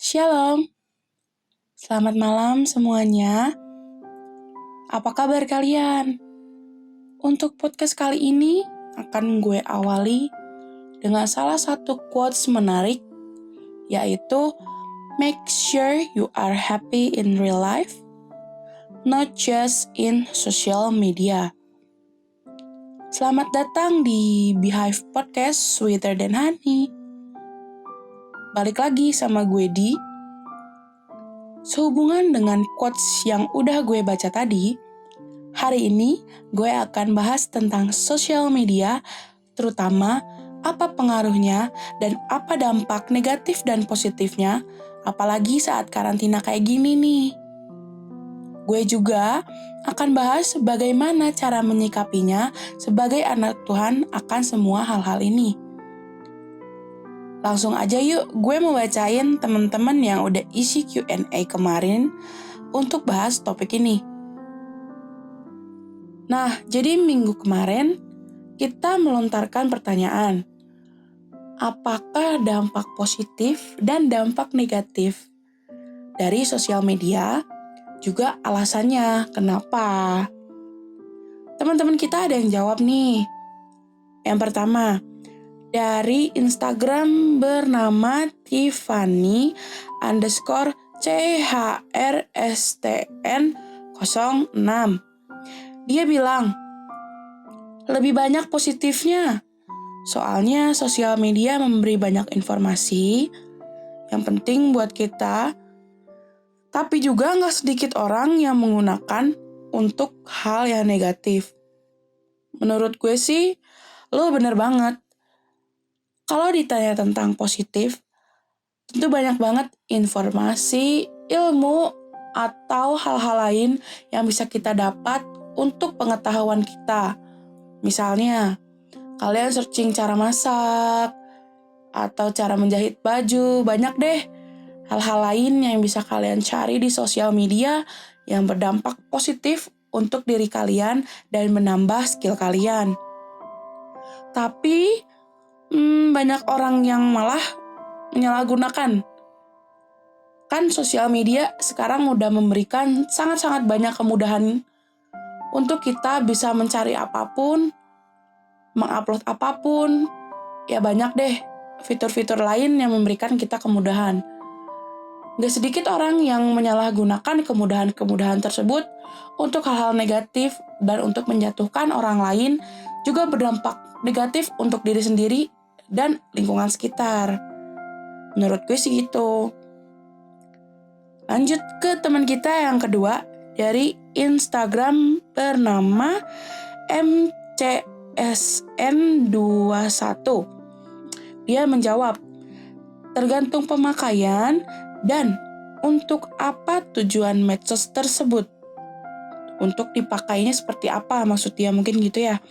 Shalom, selamat malam semuanya. Apa kabar kalian? Untuk podcast kali ini akan gue awali dengan salah satu quotes menarik, yaitu make sure you are happy in real life, not just in social media. Selamat datang di Beehive Podcast Sweeter Than Honey. Balik lagi sama gue Di. Sehubungan dengan quotes yang udah gue baca tadi, hari ini gue akan bahas tentang sosial media, terutama apa pengaruhnya dan apa dampak negatif dan positifnya, apalagi saat karantina kayak gini nih. Gue juga akan bahas bagaimana cara menyikapinya sebagai anak Tuhan akan semua hal-hal ini. Langsung aja yuk, gue mau bacain teman-teman yang udah isi Q&A kemarin untuk bahas topik ini. Nah, jadi minggu kemarin kita melontarkan pertanyaan, apakah dampak positif dan dampak negatif dari sosial media, juga alasannya kenapa. Teman-teman kita ada yang jawab nih. Yang pertama, dari Instagram bernama Tiffany_CHRSTN06. Dia bilang, lebih banyak positifnya. Soalnya sosial media memberi banyak informasi yang penting buat kita, tapi juga gak sedikit orang yang menggunakan untuk hal yang negatif. Menurut gue sih, lo bener banget. Kalau ditanya tentang positif, tentu banyak banget informasi, ilmu, atau hal-hal lain yang bisa kita dapat untuk pengetahuan kita. Misalnya, kalian searching cara masak, atau cara menjahit baju, banyak deh hal-hal lain yang bisa kalian cari di sosial media yang berdampak positif untuk diri kalian dan menambah skill kalian. Tapi, banyak orang yang malah menyalahgunakan. Kan sosial media sekarang udah memberikan sangat-sangat banyak kemudahan untuk kita bisa mencari apapun, mengupload apapun, ya banyak deh fitur-fitur lain yang memberikan kita kemudahan. Gak sedikit orang yang menyalahgunakan kemudahan-kemudahan tersebut untuk hal-hal negatif dan untuk menjatuhkan orang lain, juga berdampak negatif untuk diri sendiri dan lingkungan sekitar. Menurut gue sih gitu. Lanjut ke teman kita yang kedua dari Instagram bernama MCSN21. Dia menjawab, tergantung pemakaian dan untuk apa tujuan medsos tersebut. Untuk dipakainya seperti apa maksud dia, mungkin gitu ya.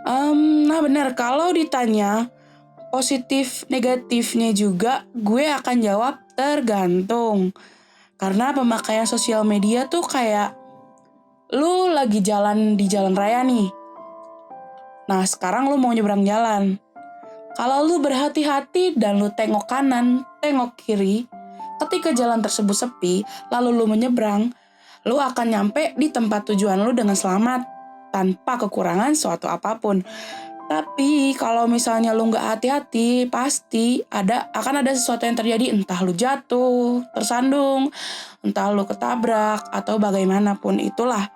Nah benar, kalau ditanya positif negatifnya juga, gue akan jawab tergantung. Karena pemakaian sosial media tuh kayak lu lagi jalan di jalan raya nih. Nah sekarang lu mau nyebrang jalan. Kalau lu berhati-hati dan lu tengok kanan, tengok kiri, ketika jalan tersebut sepi, lalu lu menyeberang, lu akan nyampe di tempat tujuan lu dengan selamat, tanpa kekurangan suatu apapun. Tapi kalau misalnya lu gak hati-hati, pasti akan ada sesuatu yang terjadi, entah lu jatuh, tersandung, entah lu ketabrak, atau bagaimanapun itulah.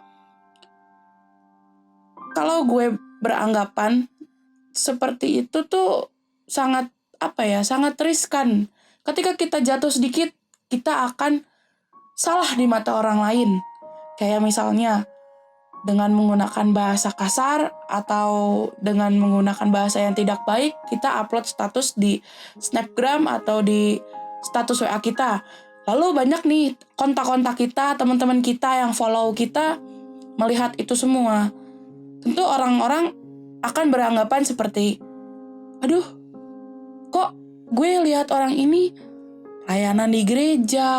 Kalau gue beranggapan seperti itu tuh sangat riskan. Ketika kita jatuh sedikit, kita akan salah di mata orang lain. Kayak misalnya dengan menggunakan bahasa kasar atau dengan menggunakan bahasa yang tidak baik, kita upload status di Snapgram atau di status WA kita. Lalu banyak nih kontak-kontak kita, teman-teman kita yang follow kita melihat itu semua. Tentu orang-orang akan beranggapan seperti, aduh, kok gue lihat orang ini layanan di gereja,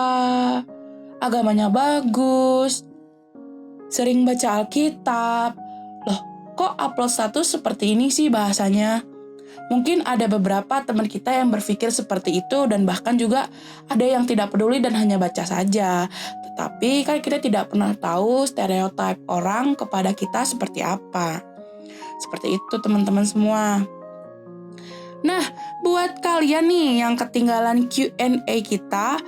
agamanya bagus, sering baca Alkitab. Loh, kok upload status seperti ini sih bahasanya? Mungkin ada beberapa teman kita yang berpikir seperti itu dan bahkan juga ada yang tidak peduli dan hanya baca saja. Tetapi kan kita tidak pernah tahu stereotip orang kepada kita seperti apa. Seperti itu teman-teman semua. Nah, buat kalian nih yang ketinggalan Q&A kita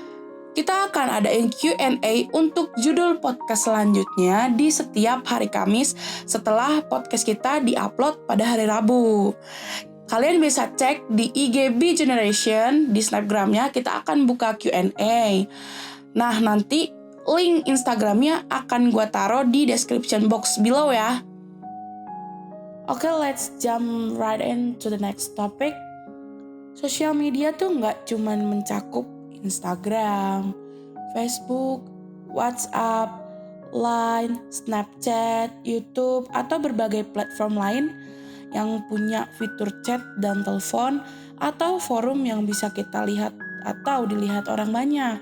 akan adain Q&A untuk judul podcast selanjutnya di setiap hari Kamis setelah podcast kita diupload pada hari Rabu. Kalian bisa cek di IG Be Generation, di Snapgramnya kita akan buka Q&A. Nah, nanti link Instagramnya akan gue taruh di description box below ya. Oke, let's jump right into the next topic. Sosial media tuh nggak cuman mencakup Instagram, Facebook, WhatsApp, Line, Snapchat, YouTube, atau berbagai platform lain yang punya fitur chat dan telepon atau forum yang bisa kita lihat atau dilihat orang banyak.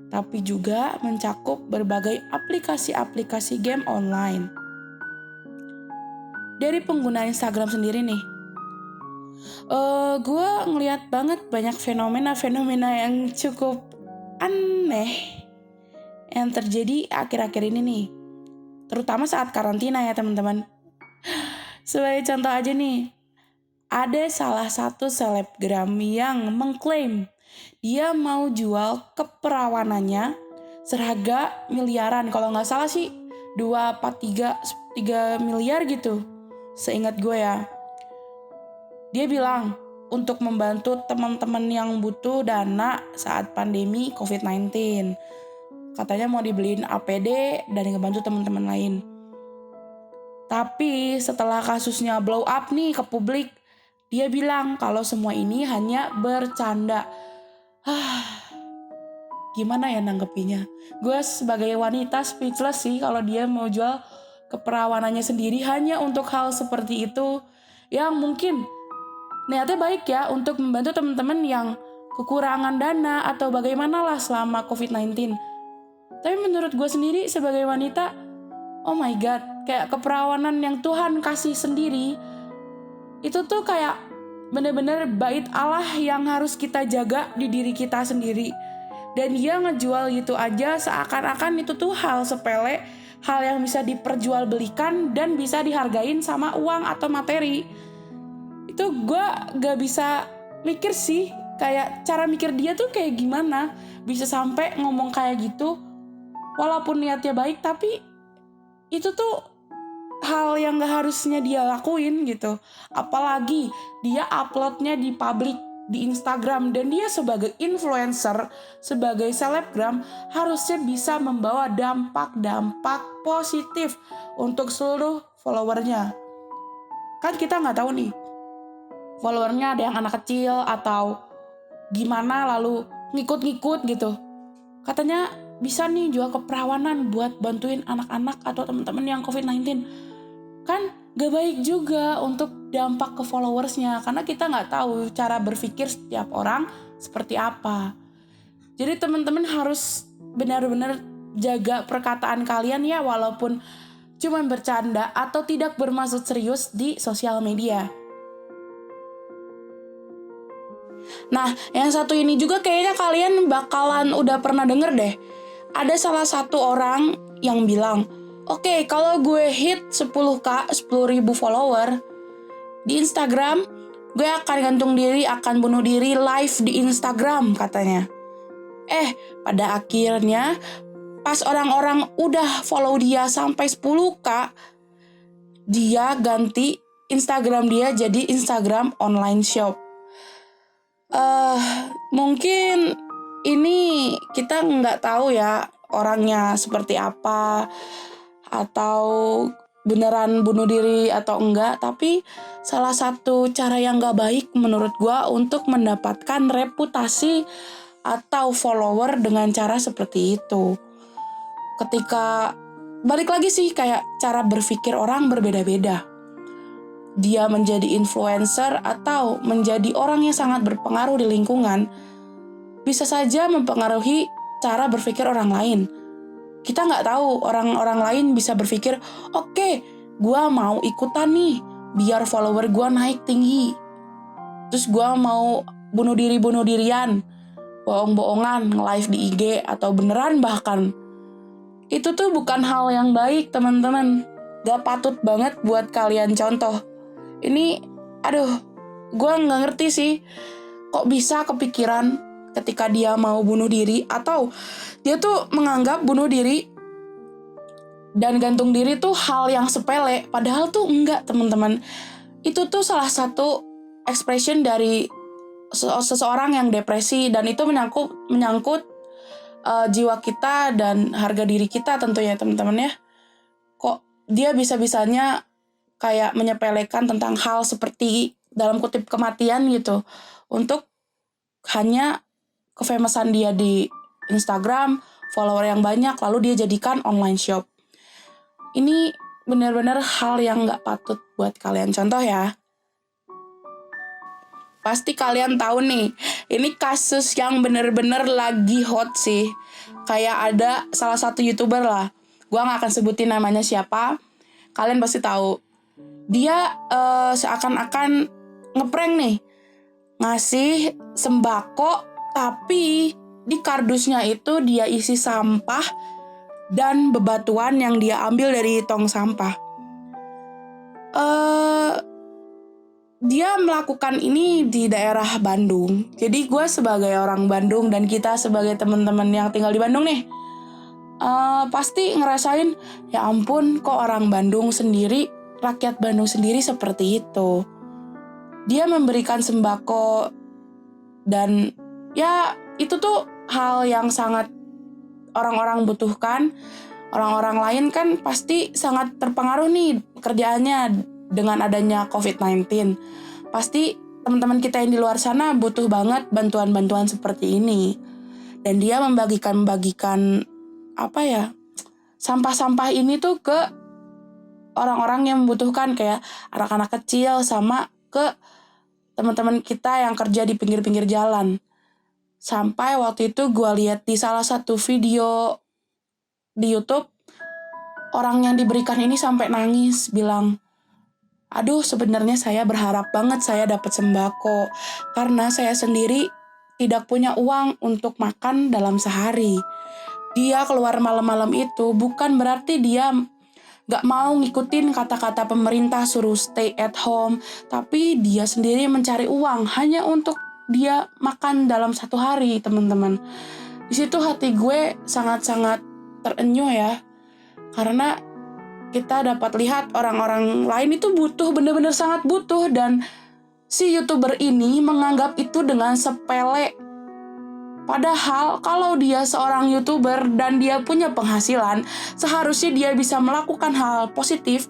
Tapi juga mencakup berbagai aplikasi-aplikasi game online. Dari pengguna Instagram sendiri nih, gue ngeliat banget banyak fenomena-fenomena yang cukup aneh yang terjadi akhir-akhir ini nih, terutama saat karantina ya teman-teman. Sebagai contoh aja nih, ada salah satu selebgram yang mengklaim dia mau jual keperawanannya seharga miliaran, kalau nggak salah sih 3 miliar gitu, seingat gue ya. Dia bilang untuk membantu teman-teman yang butuh dana saat pandemi COVID-19. Katanya mau dibeliin APD dan ngebantu teman-teman lain. Tapi setelah kasusnya blow up nih ke publik, dia bilang kalau semua ini hanya bercanda. Gimana ya nanggepinnya? Gue sebagai wanita speechless sih kalau dia mau jual keperawanannya sendiri hanya untuk hal seperti itu, yang mungkin niatnya baik ya untuk membantu teman-teman yang kekurangan dana atau bagaimana lah selama COVID-19. Tapi menurut gue sendiri sebagai wanita, oh my god, kayak keperawanan yang Tuhan kasih sendiri, itu tuh kayak bener-bener bait Allah yang harus kita jaga di diri kita sendiri. Dan dia ngejual gitu aja seakan-akan itu tuh hal sepele, hal yang bisa diperjualbelikan dan bisa dihargain sama uang atau materi. Itu gue gak bisa mikir sih, kayak cara mikir dia tuh kayak gimana bisa sampai ngomong kayak gitu. Walaupun niatnya baik, tapi itu tuh hal yang gak harusnya dia lakuin gitu. Apalagi dia uploadnya di publik, di Instagram, dan dia sebagai influencer, sebagai selebgram harusnya bisa membawa dampak positif untuk seluruh followernya. Kan kita gak tahu nih, followernya ada yang anak kecil atau gimana lalu ngikut-ngikut gitu. Katanya bisa nih jual keperawanan buat bantuin anak-anak atau teman-teman yang COVID-19. Kan gak baik juga untuk dampak ke followersnya, karena kita gak tahu cara berpikir setiap orang seperti apa. Jadi teman-teman harus benar-benar jaga perkataan kalian ya, walaupun cuma bercanda atau tidak bermaksud serius di sosial media. Nah, yang satu ini juga kayaknya kalian bakalan udah pernah denger deh. Ada salah satu orang yang bilang, oke, kalau gue hit 10.000 follower di Instagram, gue akan gantung diri, akan bunuh diri live di Instagram katanya. Pada akhirnya pas orang-orang udah follow dia sampai 10.000, dia ganti Instagram dia jadi Instagram online shop. Mungkin ini kita nggak tahu ya orangnya seperti apa, atau beneran bunuh diri atau enggak, tapi salah satu cara yang nggak baik menurut gua untuk mendapatkan reputasi atau follower dengan cara seperti itu. Ketika balik lagi sih, kayak cara berpikir orang berbeda-beda. Dia menjadi influencer atau menjadi orang yang sangat berpengaruh di lingkungan, bisa saja mempengaruhi cara berpikir orang lain. Kita nggak tahu orang-orang lain bisa berpikir, oke, gue mau ikutan nih, biar follower gue naik tinggi. terus gue mau bunuh dirian, bohong-bohongan, nge-live di IG atau beneran bahkan. Itu tuh bukan hal yang baik, teman-teman. Gak patut banget buat kalian contoh. Ini, aduh, gue gak ngerti sih, kok bisa kepikiran ketika dia mau bunuh diri, atau dia tuh menganggap bunuh diri dan gantung diri tuh hal yang sepele, padahal tuh enggak, teman-teman. Itu tuh salah satu expression dari seseorang yang depresi, dan itu menyangkut jiwa kita dan harga diri kita tentunya, teman-teman ya. Kok dia bisa-bisanya kayak menyepelekan tentang hal seperti dalam kutip kematian gitu untuk hanya kefamousan dia di Instagram, follower yang banyak, lalu dia jadikan online shop. Ini benar-benar hal yang gak patut buat kalian contoh ya. Pasti kalian tahu nih, ini kasus yang bener-bener lagi hot sih. Kayak ada salah satu YouTuber lah, gue gak akan sebutin namanya siapa, kalian pasti tahu. Dia seakan-akan ngeprank nih, ngasih sembako, tapi di kardusnya itu dia isi sampah dan bebatuan yang dia ambil dari tong sampah. Dia melakukan ini di daerah Bandung. Jadi gue sebagai orang Bandung dan kita sebagai teman-teman yang tinggal di Bandung nih, pasti ngerasain, ya ampun, kok orang Bandung sendiri, rakyat Bandung sendiri seperti itu. Dia memberikan sembako, dan ya itu tuh hal yang sangat orang-orang butuhkan. Orang-orang lain kan pasti sangat terpengaruh nih pekerjaannya dengan adanya COVID-19. Pasti teman-teman kita yang di luar sana butuh banget bantuan-bantuan seperti ini. Dan dia membagikan sampah-sampah ini tuh ke orang-orang yang membutuhkan, kayak anak-anak kecil sama ke teman-teman kita yang kerja di pinggir-pinggir jalan. Sampai waktu itu gue lihat di salah satu video di YouTube, orang yang diberikan ini sampai nangis, bilang, aduh, sebenarnya saya berharap banget saya dapat sembako, karena saya sendiri tidak punya uang untuk makan dalam sehari. Dia keluar malam-malam itu bukan berarti dia gak mau ngikutin kata-kata pemerintah suruh stay at home, tapi dia sendiri mencari uang hanya untuk dia makan dalam satu hari, teman-teman. Di situ hati gue sangat-sangat terenyuh ya, karena kita dapat lihat orang-orang lain itu butuh, benar-benar sangat butuh, dan si YouTuber ini menganggap itu dengan sepele. Padahal kalau dia seorang YouTuber dan dia punya penghasilan, seharusnya dia bisa melakukan hal positif,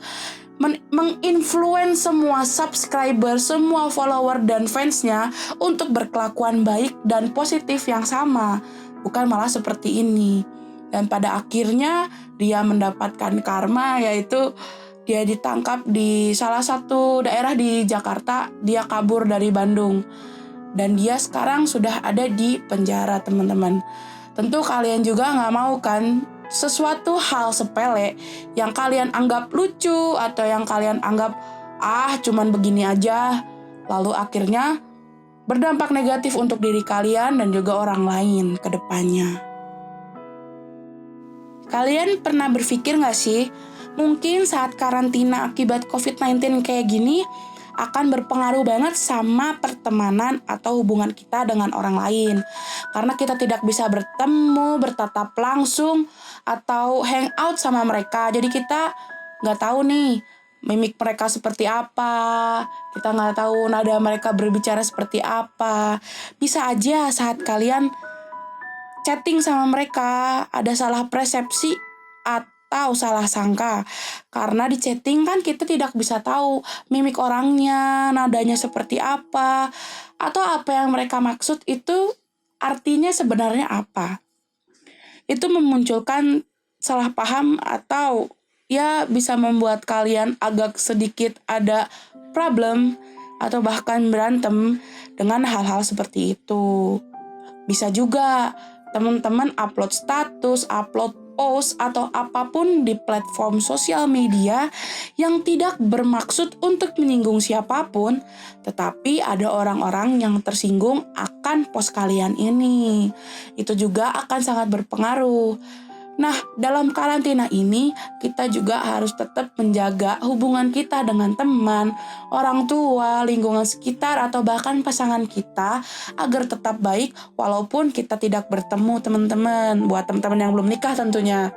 menginfluence semua subscriber, semua follower dan fansnya untuk berkelakuan baik dan positif yang sama, bukan malah seperti ini. Dan pada akhirnya dia mendapatkan karma, yaitu dia ditangkap di salah satu daerah di Jakarta. Dia kabur dari Bandung, dan dia sekarang sudah ada di penjara, teman-teman. Tentu kalian juga gak mau kan sesuatu hal sepele yang kalian anggap lucu atau yang kalian anggap cuman begini aja, lalu akhirnya berdampak negatif untuk diri kalian dan juga orang lain ke depannya. Kalian pernah berpikir gak sih, mungkin saat karantina akibat COVID-19 kayak gini akan berpengaruh banget sama pertemanan atau hubungan kita dengan orang lain. Karena kita tidak bisa bertemu, bertatap langsung, atau hangout sama mereka. Jadi kita gak tahu nih mimik mereka seperti apa, kita gak tahu nada mereka berbicara seperti apa. Bisa aja saat kalian chatting sama mereka ada salah persepsi atau salah sangka, karena di chatting kan kita tidak bisa tahu mimik orangnya, nadanya seperti apa, atau apa yang mereka maksud itu artinya sebenarnya apa. Itu memunculkan salah paham atau ya bisa membuat kalian agak sedikit ada problem atau bahkan berantem dengan hal-hal seperti itu. Bisa juga teman-teman upload status, upload post atau apapun di platform sosial media yang tidak bermaksud untuk menyinggung siapapun, tetapi ada orang-orang yang tersinggung akan post kalian ini. Itu juga akan sangat berpengaruh. Nah, dalam karantina ini, kita juga harus tetap menjaga hubungan kita dengan teman, orang tua, lingkungan sekitar, atau bahkan pasangan kita agar tetap baik walaupun kita tidak bertemu teman-teman. Buat teman-teman yang belum nikah tentunya.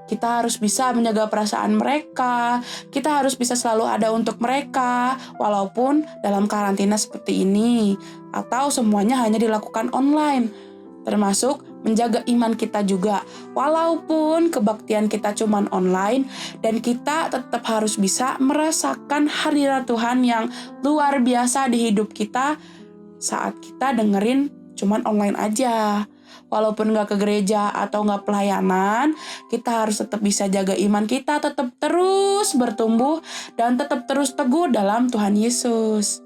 Kita harus bisa menjaga perasaan mereka, kita harus bisa selalu ada untuk mereka, walaupun dalam karantina seperti ini, atau semuanya hanya dilakukan online. Termasuk menjaga iman kita juga. Walaupun kebaktian kita cuman online, dan kita tetap harus bisa merasakan hadirat Tuhan yang luar biasa di hidup kita saat kita dengerin cuman online aja. Walaupun gak ke gereja atau gak pelayanan, kita harus tetap bisa jaga iman kita, tetap terus bertumbuh, dan tetap terus teguh dalam Tuhan Yesus.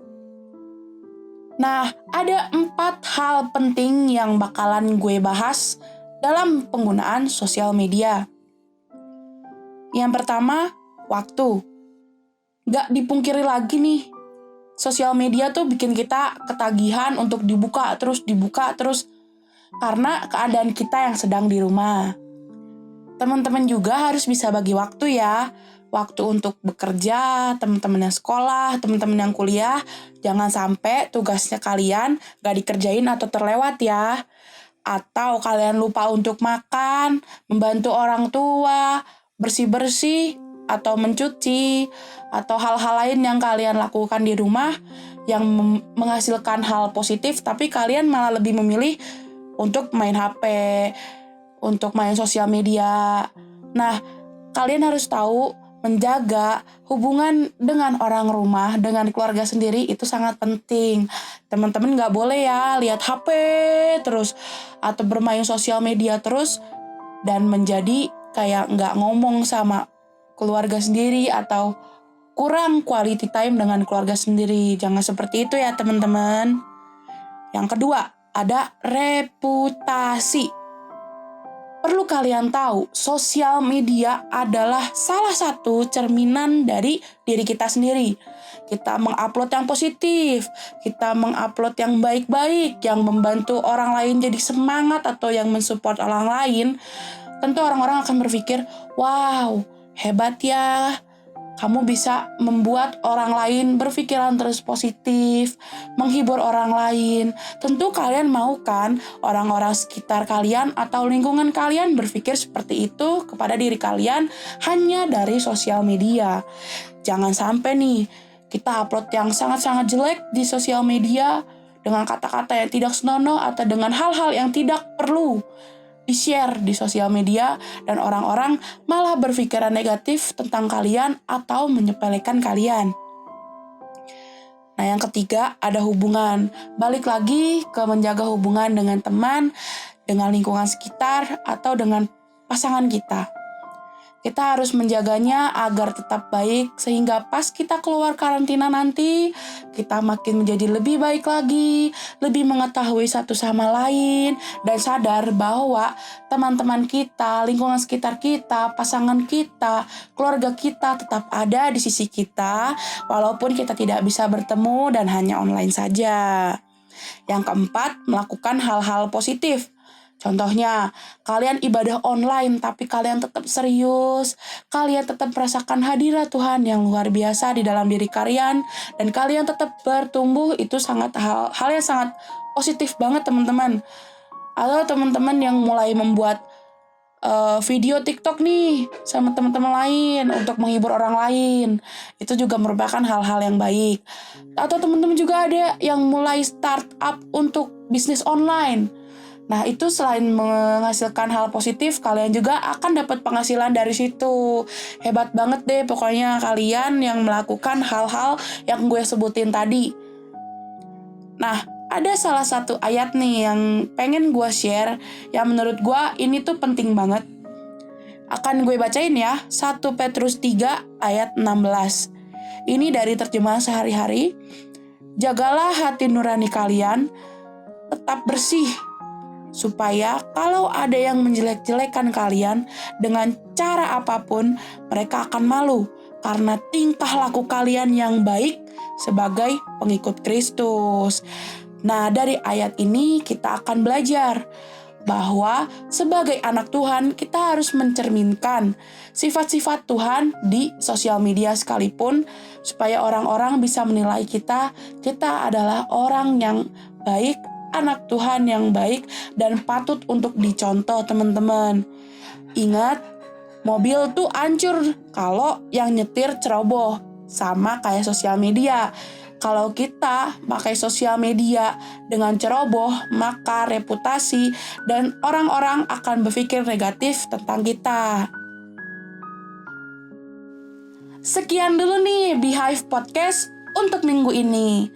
Nah, ada 4 hal penting yang bakalan gue bahas dalam penggunaan sosial media. Yang pertama, waktu. Gak dipungkiri lagi nih, sosial media tuh bikin kita ketagihan untuk dibuka terus, karena keadaan kita yang sedang di rumah. Teman-teman juga harus bisa bagi waktu ya. Waktu untuk bekerja, teman-teman yang sekolah, teman-teman yang kuliah, jangan sampai tugasnya kalian gak dikerjain atau terlewat ya. Atau kalian lupa untuk makan, membantu orang tua, bersih-bersih, atau mencuci, atau hal-hal lain yang kalian lakukan di rumah yang menghasilkan hal positif, tapi kalian malah lebih memilih untuk main HP, untuk main sosial media. Nah, kalian harus tahu menjaga hubungan dengan orang rumah, dengan keluarga sendiri itu sangat penting. Teman-teman gak boleh ya lihat HP terus atau bermain sosial media terus dan menjadi kayak gak ngomong sama keluarga sendiri atau kurang quality time dengan keluarga sendiri. Jangan seperti itu ya teman-teman. Yang kedua, ada reputasi. Perlu kalian tahu, sosial media adalah salah satu cerminan dari diri kita sendiri. Kita mengupload yang positif, kita mengupload yang baik-baik, yang membantu orang lain jadi semangat atau yang mensupport orang lain. Tentu orang-orang akan berpikir, wow, hebat ya. Kamu bisa membuat orang lain berpikiran terus positif, menghibur orang lain. Tentu kalian mau kan orang-orang sekitar kalian atau lingkungan kalian berpikir seperti itu kepada diri kalian hanya dari sosial media. Jangan sampai nih kita upload yang sangat-sangat jelek di sosial media dengan kata-kata yang tidak senonoh atau dengan hal-hal yang tidak perlu di-share di sosial media dan orang-orang malah berpikiran negatif tentang kalian atau menyepelekan kalian. Nah, yang ketiga ada hubungan. Balik lagi ke menjaga hubungan dengan teman, dengan lingkungan sekitar, atau dengan pasangan kita. Kita harus menjaganya agar tetap baik sehingga pas kita keluar karantina nanti, kita makin menjadi lebih baik lagi, lebih mengetahui satu sama lain, dan sadar bahwa teman-teman kita, lingkungan sekitar kita, pasangan kita, keluarga kita tetap ada di sisi kita, walaupun kita tidak bisa bertemu dan hanya online saja. Yang keempat, melakukan hal-hal positif. Contohnya, kalian ibadah online tapi kalian tetap serius, kalian tetap merasakan hadirat Tuhan yang luar biasa di dalam diri kalian, dan kalian tetap bertumbuh, itu hal yang sangat positif banget teman-teman. Atau teman-teman yang mulai membuat video TikTok nih sama teman-teman lain untuk menghibur orang lain, itu juga merupakan hal-hal yang baik. Atau teman-teman juga ada yang mulai startup untuk bisnis online. Nah, itu selain menghasilkan hal positif, kalian juga akan dapat penghasilan dari situ. Hebat banget deh pokoknya kalian yang melakukan hal-hal yang gue sebutin tadi. Nah, ada salah satu ayat nih yang pengen gue share, yang menurut gue ini tuh penting banget. Akan gue bacain ya, 1 Petrus 3 ayat 16. Ini dari terjemahan sehari-hari. Jagalah hati nurani kalian, tetap bersih, supaya kalau ada yang menjelek-jelekan kalian dengan cara apapun, mereka akan malu karena tingkah laku kalian yang baik sebagai pengikut Kristus. Nah, dari ayat ini kita akan belajar bahwa sebagai anak Tuhan kita harus mencerminkan sifat-sifat Tuhan di sosial media sekalipun, supaya orang-orang bisa menilai kita adalah orang yang baik, anak Tuhan yang baik dan patut untuk dicontoh, teman-teman. Ingat, mobil tuh hancur kalau yang nyetir ceroboh, sama kayak sosial media. Kalau kita pakai sosial media dengan ceroboh, maka reputasi dan orang-orang akan berpikir negatif tentang kita. Sekian dulu nih Beehive Podcast untuk minggu ini.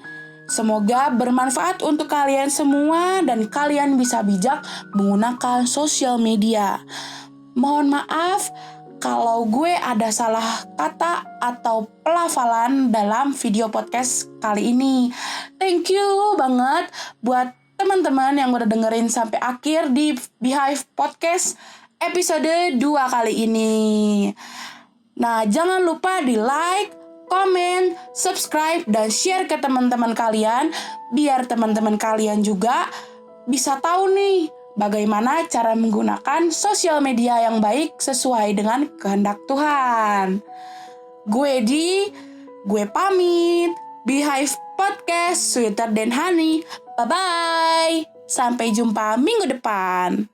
Semoga bermanfaat untuk kalian semua dan kalian bisa bijak menggunakan sosial media. Mohon maaf kalau gue ada salah kata atau pelafalan dalam video podcast kali ini. Thank you banget buat teman-teman yang udah dengerin sampai akhir di Beehive Podcast episode 2 kali ini. Nah, jangan lupa di like, komen, subscribe, dan share ke teman-teman kalian, biar teman-teman kalian juga bisa tahu nih bagaimana cara menggunakan sosial media yang baik sesuai dengan kehendak Tuhan. Gue pamit. Beehive Podcast, sweeter than honey. Bye-bye. Sampai jumpa minggu depan.